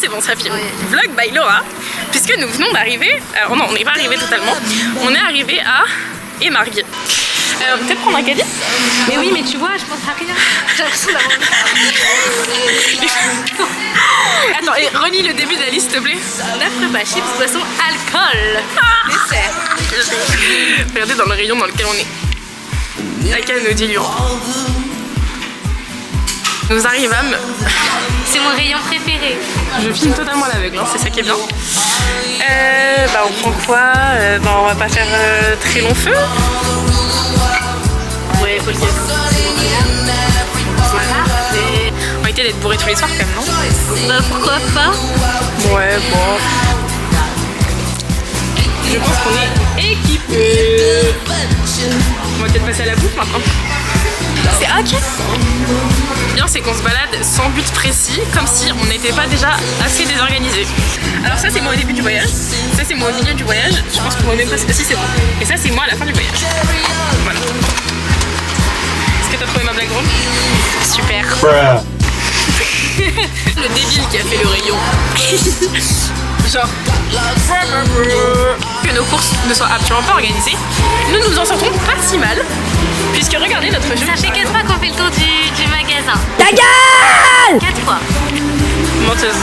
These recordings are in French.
c'est bon, ça filme. Vlog by Laura, puisque nous venons d'arriver, alors non, on n'est pas arrivé totalement, on est arrivé à Émargues. Peut-être prendre un caddie? Mais oui, mais tu vois, je pense à rien. J'ai l'impression d'avoir... Attends, et relis le début de la liste, s'il te plaît. 9 repas, chips, boissons, alcool. Dessert. Regardez dans le rayon dans lequel on est. Avec nos diluants. Nous arrivâmes. C'est mon rayon préféré. Je filme totalement à l'aveugle, hein, c'est ça qui est bien. On prend quoi? On va pas faire très long feu. Ouais, faut le dire. On va éviter d'être bourré tous les soirs quand même, non? Bah pourquoi pas? Ouais, bon. Je pense qu'on est équipés. On va peut-être passer à la bouffe maintenant. C'est ok. Bien, c'est qu'on se balade sans but précis, comme si on n'était pas déjà assez désorganisé. Alors ça c'est moi au début du voyage, ça c'est moi au milieu du voyage, je pense qu'on voit même pas si c'est bon. Et ça c'est moi à la fin du voyage. Voilà. Est-ce que t'as trouvé ma blague drôle? Super. Le débile qui a fait le rayon. Genre que nos courses ne soient absolument pas organisées, nous nous en sortons pas si mal, puisque regardez notre jeu. Ça fait 4 fois qu'on fait le tour du magasin. Ta gueule! 4 fois. Menteuse.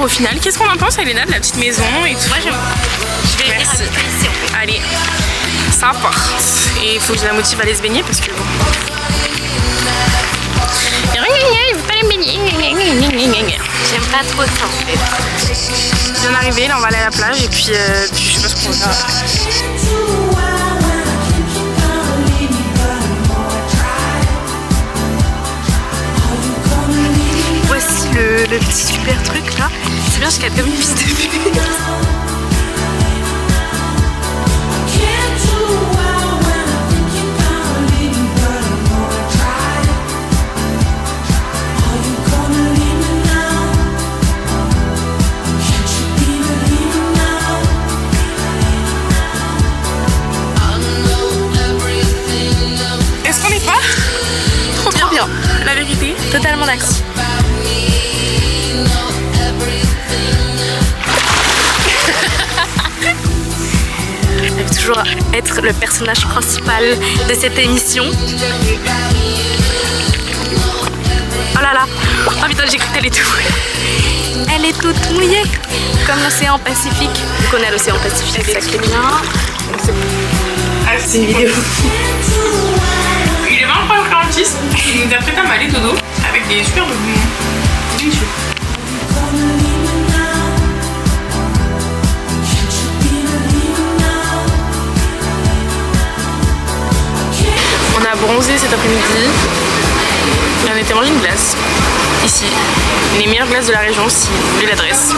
Au final, qu'est-ce qu'on en pense, Elena, de la petite maison et tout? Moi, je vais venir Merci. habiter ici. Allez, ça part. Et il faut que je la motive à aller se baigner parce que bon. Il veut pas aller baigner. J'aime pas trop ça en fait. Je viens d'arriver, là on va aller à la plage et puis je sais pas ce qu'on va faire après. Voici le petit super truc là. C'est bien, je capte comme une piste de vue. Est-ce qu'on n'est pas trop bien? La vérité, Totalement d'accord. Toujours être le personnage principal de cette émission. Oh là là, oh putain, j'ai cru qu'elle est toute. Elle est toute mouillée, comme l'océan Pacifique. Donc on est à l'océan Pacifique, ça qui est bien. Ah, c'est une vidéo. Il est vraiment pas clarentiste. Il nous a prêté un balai dodo avec des superbes bijoux. On a bronzé cet après-midi et on était mangé une glace ici, les meilleures glaces de la région si vous voulez l'adresse.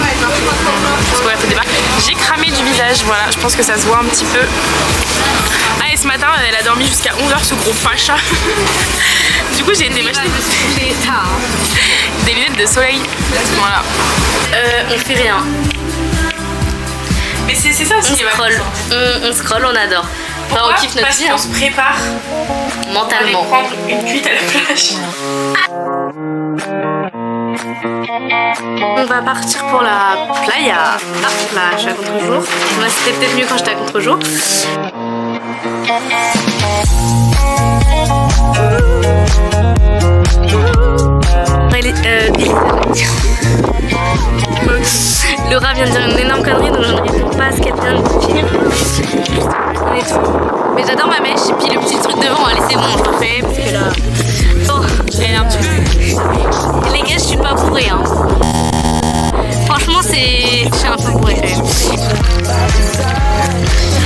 J'ai cramé du visage, voilà, je pense que ça se voit un petit peu. Ah, et ce matin elle a dormi jusqu'à 11h ce gros facha. Du coup j'ai été m'acheter des lunettes de soleil. Voilà. On fait rien. Mais c'est ça aussi. On scroll. On scroll, on adore. Enfin, on kiffe notre Parce vie. qu'on se prépare Mentalement. pour aller prendre une cuite à la plage. On va partir pour la playa. La plage à contre-jour. Moi, c'était peut-être mieux quand j'étais à contre-jour. Laura vient de dire une énorme connerie, donc je ne réponds pas à ce qu'elle vient de dire. Mais j'adore ma mèche, et puis le petit truc devant, allez c'est bon, je le fais, parce que là... Bon, elle est un petit peu... Les gars, je suis pas bourrée, hein. Franchement, c'est... Je suis un peu bourrée, quand même.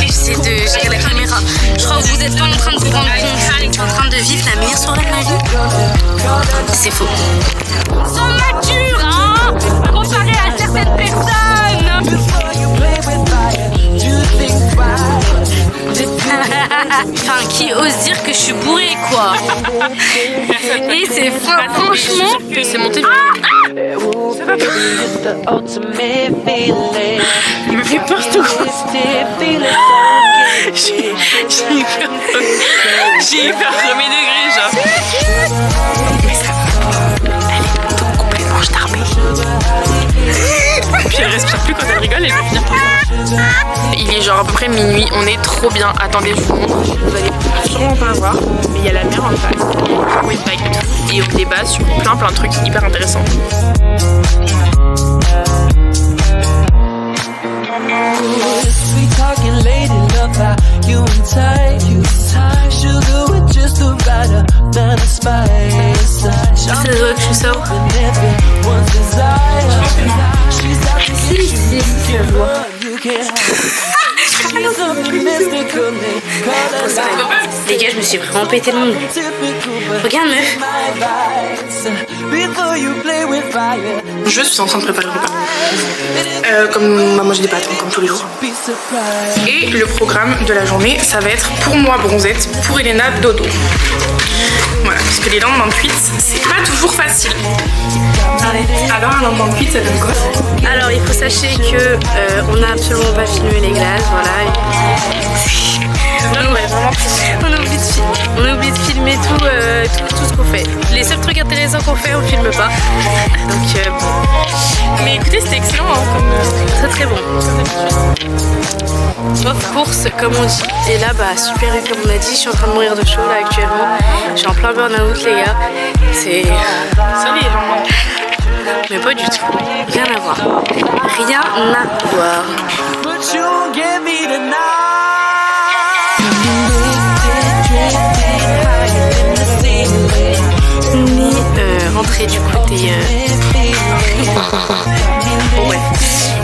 J'essaie de gérer la caméra. Je crois que vous êtes pas en train de vous rendre compte. Je suis en train de vivre la meilleure soirée de ma vie. c'est faux. Ils sont matures, hein, comparé à certaines personnes. Enfin, qui ose dire que je suis bourrée, quoi. Et c'est franchement... C'est monté. Il me fait peur tout. J'ai eu peur premier degré, genre. Mais ça va pas. Elle est plutôt complètement starbée. Puis elle respire plus quand elle rigole et elle va finir par ça. Il est genre à peu près minuit, on est trop bien. Attendez, je vous montre. Vous allez sûrement pas voir, mais il y a la mer en face. Et on débat sur plein de trucs hyper intéressants. Ça se voit que je suis sobre. Si, ça se voit. Les gars, je me suis vraiment pété le monde. Regarde, meuf. Je suis en train de préparer le repas. Comme maman, j'ai des pâtes, comme tous les jours. Et le programme de la journée, ça va être pour moi bronzette, pour Elena dodo. Voilà, puisque les lendemains de cuite, c'est pas toujours facile. Alors un lendemain de cuite, ça donne quoi? Alors il faut sachez que on n'a absolument pas filmé les glaces, voilà. On a oublié de filmer tout ce qu'on fait. Les seuls trucs intéressants qu'on fait, on filme pas. Donc bon. Mais écoutez, c'était excellent, hein, très bon. Sauf course, comme on dit. Et là, bah super vu comme on a dit, je suis en train de mourir de chaud là actuellement. Je suis en plein burn-out, les gars. C'est... Salut les gens. Mais pas du tout. Rien à voir. Rien à voir. Rentrer du côté... Bon, ouais.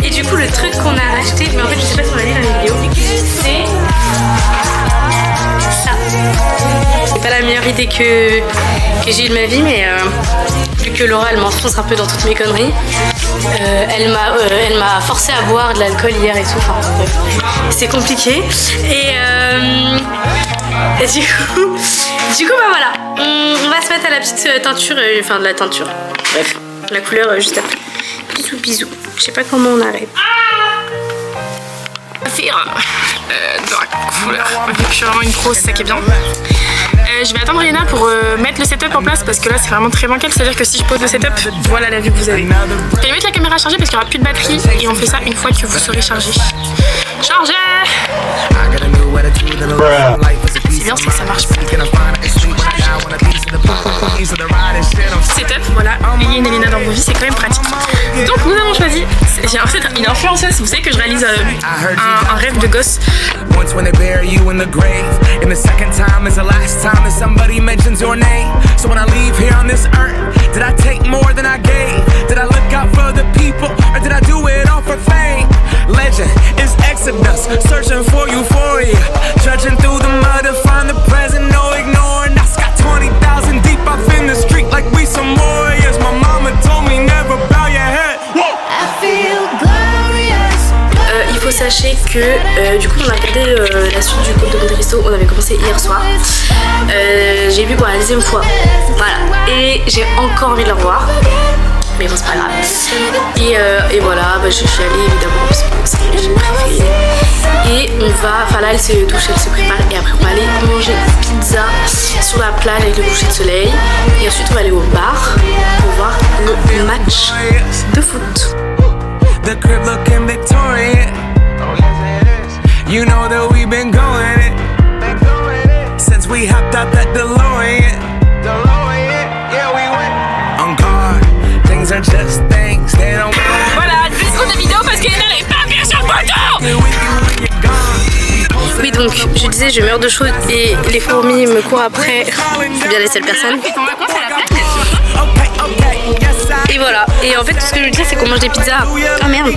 Et du coup, le truc qu'on a acheté, mais en fait, je sais pas si on l'a dit dans la vidéo, c'est ça. C'est pas la meilleure idée que j'ai eu de ma vie, mais vu que Laura, elle m'enfonce un peu dans toutes mes conneries, elle m'a forcé à boire de l'alcool hier et tout. Enfin, c'est compliqué. Et du coup, bah voilà. On va se mettre à la petite teinture, enfin de la teinture. Bref, la couleur juste après. Bisous, bisous. Je sais pas comment on arrête. Faire de la couleur. Vu que je suis vraiment une pro, c'est ça qui est bien. Je vais attendre Elena pour mettre le setup en place parce que là c'est vraiment très bancal, c'est à dire que si je pose le setup, voilà la vue que vous avez. Je vais mettre la caméra chargée parce qu'il n'y aura plus de batterie et on fait ça une fois que vous serez chargé. Chargé. C'est bien, c'est que ça marche pas. Setup, voilà, ayez une Elena dans vos vies, c'est quand même pratique. Donc nous avons choisi, j'ai en fait une influenceuse, vous savez que je réalise un rêve de gosse. Once when they bury you in the grave, and the second time is the last time that somebody mentions your name. So when I leave here on this earth, did I take more than I gave? Did I look out for the people, or did I do it all for fame? Legend is Exodus, searching for euphoria, trudging through the mud to find the present, no ignoring. I got 20,000 deep off in the street like we some warriors. My mama told me never bow your head. I feel glorious. Il faut sachez que du coup on a regardé la suite du Conte de Monte Cristo, on avait commencé hier soir. J'ai vu pour la deuxième fois, voilà, et j'ai encore envie de le revoir. Mais bon, c'est pas grave. Et voilà, bah, je suis allée évidemment parce que c'est mon film préféré. Et on va, enfin là elle se douche, elle se prépare et après on va aller manger une pizza sur la plage avec le coucher de soleil. Et ensuite on va aller au bar pour voir le match de foot. The crib looking Victorian. You know that we've been going it since we hopped out that DeLorean. Yeah, we went on guard. Things are just things, they don't. Voilà, 10 secondes de vidéo parce qu'Elena n'avait pas bien sur le bouton. Oui, donc je disais, je meurs de chaud et les fourmis me courent après. C'est bien les seules personnes. Et voilà, et en fait tout ce que je veux dire c'est qu'on mange des pizzas. Ah merde.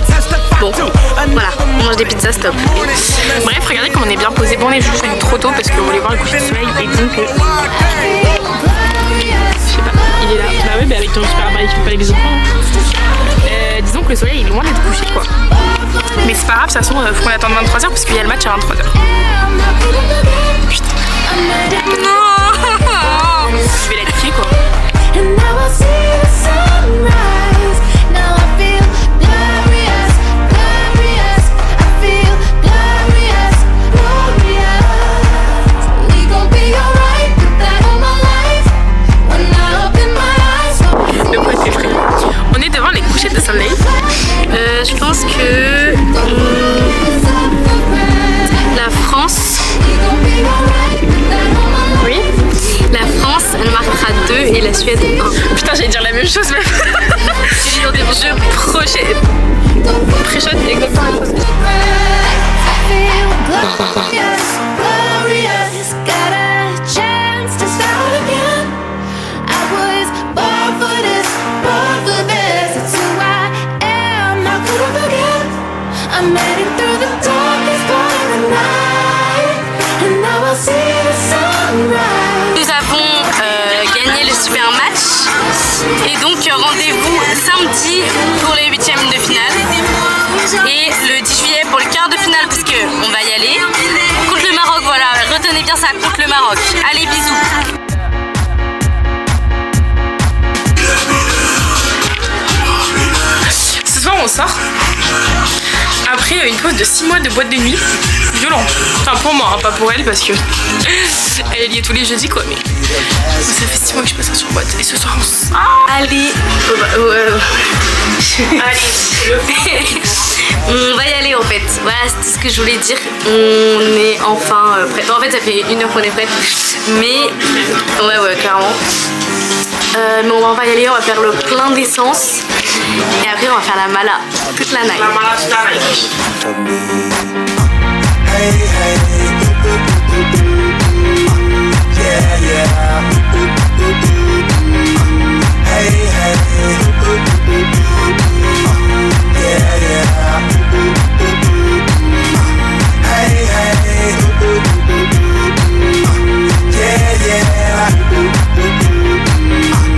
Bon, voilà, on mange des pizzas, stop. Bref, regardez comme on est bien posé. Bon, on est juste trop tôt parce qu'on voulait voir le coucher de soleil et donc je sais pas, il est là. Bah ouais, bah avec ton super bike, tu fais pas les bisous. Disons que le soleil il est loin d'être couché quoi. Mais c'est pas grave, de toute façon, faut qu'on attende 23h parce qu'il y a le match à 23h. Putain. Non. Je vais la niquer quoi. On est devant les couchettes de soleil. Je pense que la France. Oui. La France, elle marquera 2 et la Suède 1. Putain, j'allais dire la même chose même. Je préchote exactement la même chose. Nous avons gagné le super match et donc rendez-vous samedi pour les 8e de finale et le 10 juillet pour le quart de finale parce que on va y aller contre le Maroc. Voilà, retenez bien ça, contre le Maroc. Allez, bisous. Ce soir on sort après une pause de 6 mois de boîte de nuit violente. Enfin pour moi, hein, pas pour elle parce que elle y est tous les jeudis quoi, mais ça fait 6 mois que je passe ça sur boîte et ce soir on sort. Allez. On va y aller en fait. Voilà, c'est tout ce que je voulais dire. On est enfin prêts. En fait, ça fait 1 heure qu'on est prêts. Mais ouais, clairement. Mais on va y aller, on va faire le plein d'essence. Et après, on va faire la mala toute la night. La mala toute la night.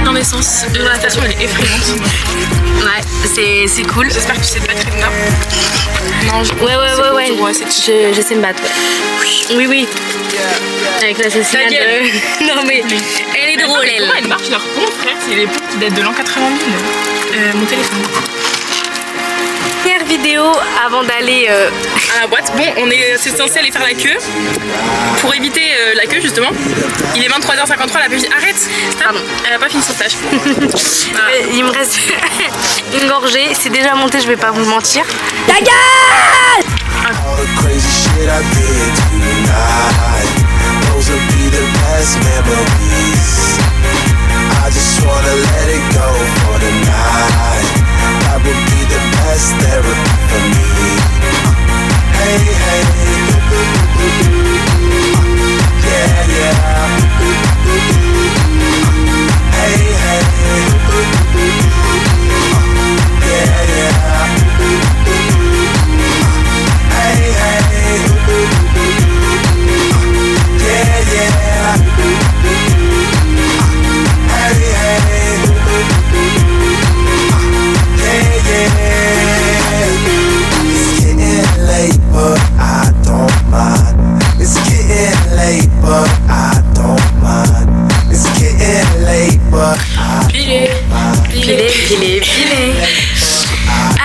En essence, la station elle est effrayante. Ouais, c'est cool. J'espère que tu sais te battre une nappe. Non, ouais. Je sais me battre. Oui. Avec l'assassinat de... Non mais, elle est drôle elle. Elle marche leur pont frère, c'est les ponts qui datent de l'an 80 000. Mon téléphone. Première vidéo avant d'aller à la boîte. Bon, c'est censé aller faire la queue. Pour éviter la queue justement. Il est 23h53, la petite arrête. Pardon, elle a pas fini son stage. Il me reste une gorgée, c'est déjà monté, je vais pas vous mentir. Ta gueule!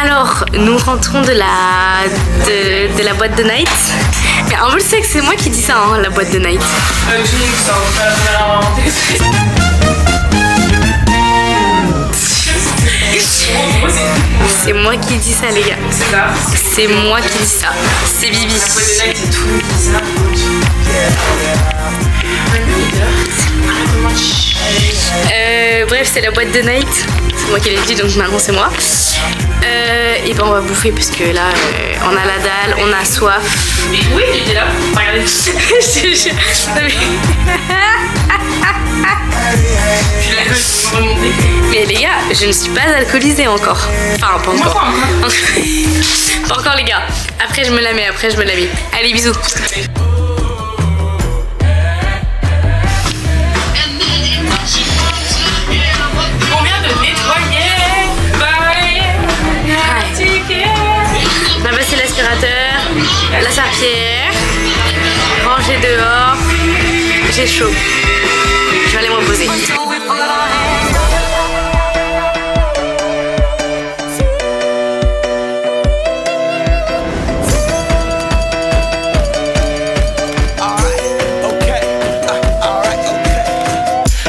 Alors, nous rentrons de la boîte de night. Mais en plus, c'est que c'est moi qui dis ça, hein, la boîte de night. C'est moi qui dis ça, les gars. C'est moi qui dis ça. C'est Bibi. Bref, c'est la boîte de night. C'est moi qui l'ai dit, donc maintenant c'est moi. Et ben on va bouffer parce que là on a la dalle, on a soif. Oui, j'étais là. Regardez. Mais les gars, je ne suis pas alcoolisée encore. Enfin, pas encore. Pas encore les gars. Après je me la mets, Allez, bisous. dehors. J'ai chaud. Je vais aller me reposer.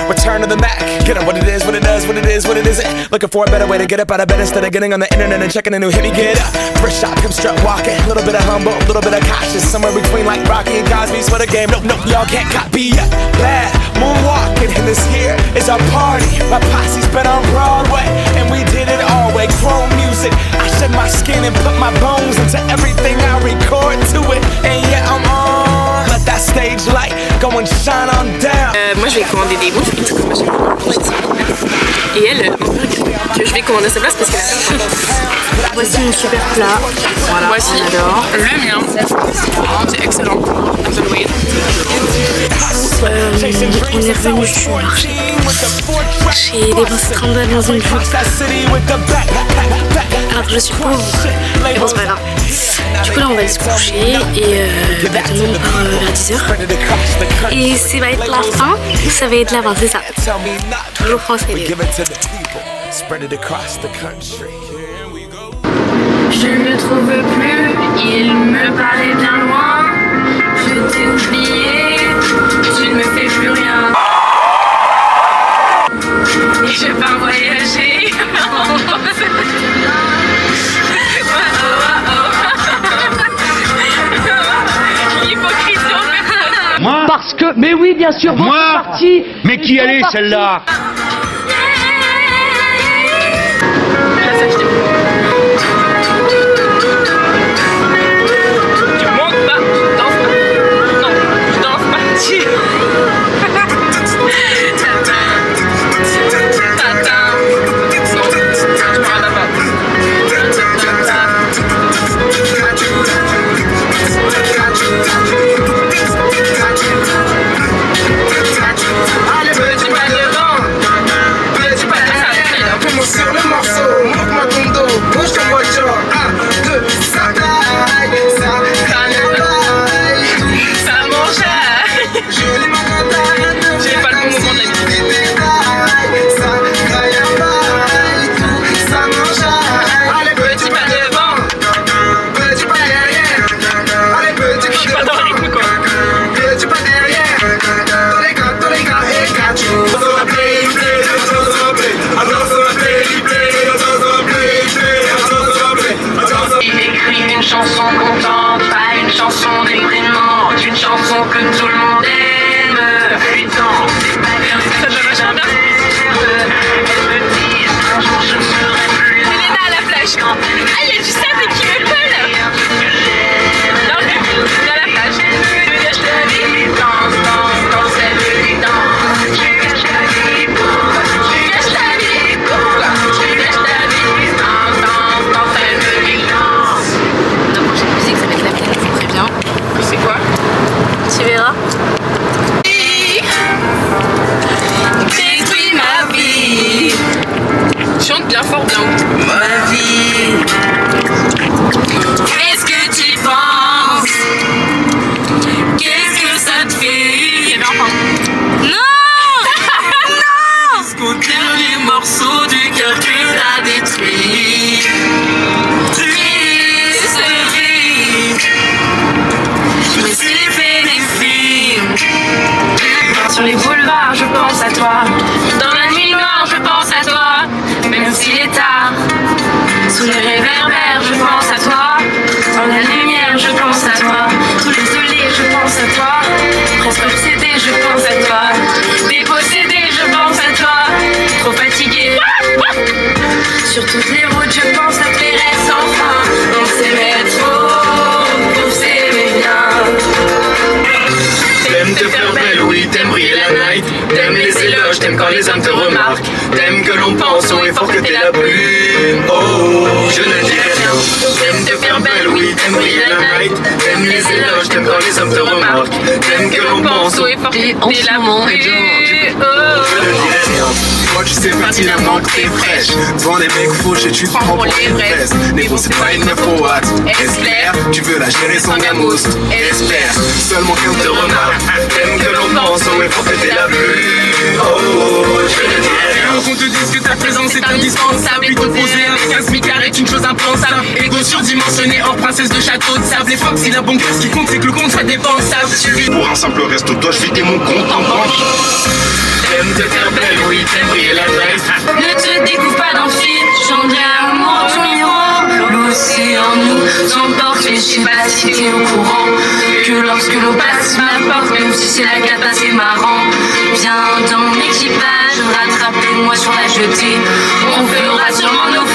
Return to the Mac, get on what it is, what it does, what it is, what it isn't. Looking for a better way to get up out of bed instead of getting on the internet and checking a new hit. Me get up, first shot, come strut walking. A little bit of humble, a little bit of cautious. Somewhere between like Rocky and Cosby's for the game. Nope, nope, y'all can't copy yet. Bad moonwalking, and this here is our party. My posse's been on Broadway, and we did it all way. Chrome music, I shed my skin and put my bones into everything I record to it. And yeah, I'm on. Let that stage light go and shine on down. Moi je vais commander des boules frites comme j'ai et elle que je vais commander à sa place parce qu'elle a Voici mon super plat. Voilà, voici on adore. le mien. C'est excellent. I'm so wait. On est revenu du marché. J'ai dépensé 30 balles dans une jupe. Alors que je suis pauvre. Mais bon, c'est pas grave. Du coup là on va aller se coucher et demain on part vers 10h. Et ça va être la fin. Ça va être la fin, c'est ça. Toujours français. Je ne le trouve plus, il me paraît bien loin. Je t'ai oublié, tu ne me fais plus rien. Et je pars voyager. Moi? Parce que, mais oui, bien sûr, votre Moi? parti. Mais qui elle est celle-là? Tu montes pas, danse pas. Non, je danse pas. Sur le morceau, montre-moi ton dos, bouge ton voiture, 1, 2, ça taille, ça taille, Ça m'enjaille. joli montagne, J'ai pas le bon moment de la vie. ça taille, ça m'enjaille, allez petit pas devant, petit pas derrière, allez petit Je suis pas dans le rythme quoi. petit pas derrière, tous les gars, et cachou. Il écrit une chanson contente, pas une chanson déprimante, une chanson que tout le monde aime. Putain, c'est pas bien. Ça te va bien. Elle me dit un jour je ne serai plus. Elena à la plage. Ah, il y a du sable qui me colle. Non, à la plage. Je gâche la vie. Danse, danse, danse, elle me dit danse. Je gâche la vie. Pourquoi? Je gâche la vie. Pourquoi? Je gâche la vie. Danse, danse, danse, elle me dit danse. La prochaine musique, ça va être la mienne, je vous préviens. C'est quoi? Tu verras. Détruis ma vie. Chante bien fort, bien haut. Ma vie, Qu'est-ce que tu penses? Qu'est-ce que ça te fait? Non. Jusqu'au dernier morceau du cœur que t'as détruit. Triste vie. Je me suis fait des films. Sur les boulevards, je pense à toi. Dans la nuit noire, je pense à toi. Même s'il est tard. Sous les réverbères, je pense à toi. Dans la lumière, je pense à toi. Tout désolé, je pense à toi. Presque obsédé, je pense à toi. Dépossédé, je pense à toi. Trop fatigué. Sur toutes les routes, je pense à tes rêves sans fin. On s'aimait trop, on s'aimait bien. t'aimes te faire belle, oui, t'aimes briller la night, t'aimes les éloges, t'aimes quand les hommes te remarquent, t'aimes que l'on pense haut et fort que t'es la plume. Oh, je ne dirai rien. T'aimes te faire belle, oui, t'aimes briller la night, t'aimes les éloges, t'aimes quand les les hommes te remarquent. T'aimes que l'on pense au effort Et en ce moment, eh bien, moi tu sais pertinemment que t'es fraîche. Devant les mecs fauchés tu te prends pour les fraises. Négo c'est pas une 9 watts. Espère, tu veux la gérer sans gamos. Espère, seulement qu'elle te remarque. T'aimes que l'on pense au effort que t'es la plus. Oh, je ne dirai rien. Qu'on te dise que ta présence est indispensable. Et composer avec un smicard est une chose impensable. Ego surdimensionné en princesse de château de sable. Et fuck si la bonne ce qui compte c'est que le compte soit dépensable. Pour un simple resto, toi je vidais mon compte en banque. T'aimes te faire belle, oui, t'aimes briller la tête. ne te découvre pas dans le film, change l'amour du miroir. L'océan nous emporte, mais je sais pas si t'es au courant que lorsque l'eau passe m'apporte, même si c'est la cata, c'est marrant. Viens dans mon équipage, rattrape-moi sur la jetée. On fera sûrement nos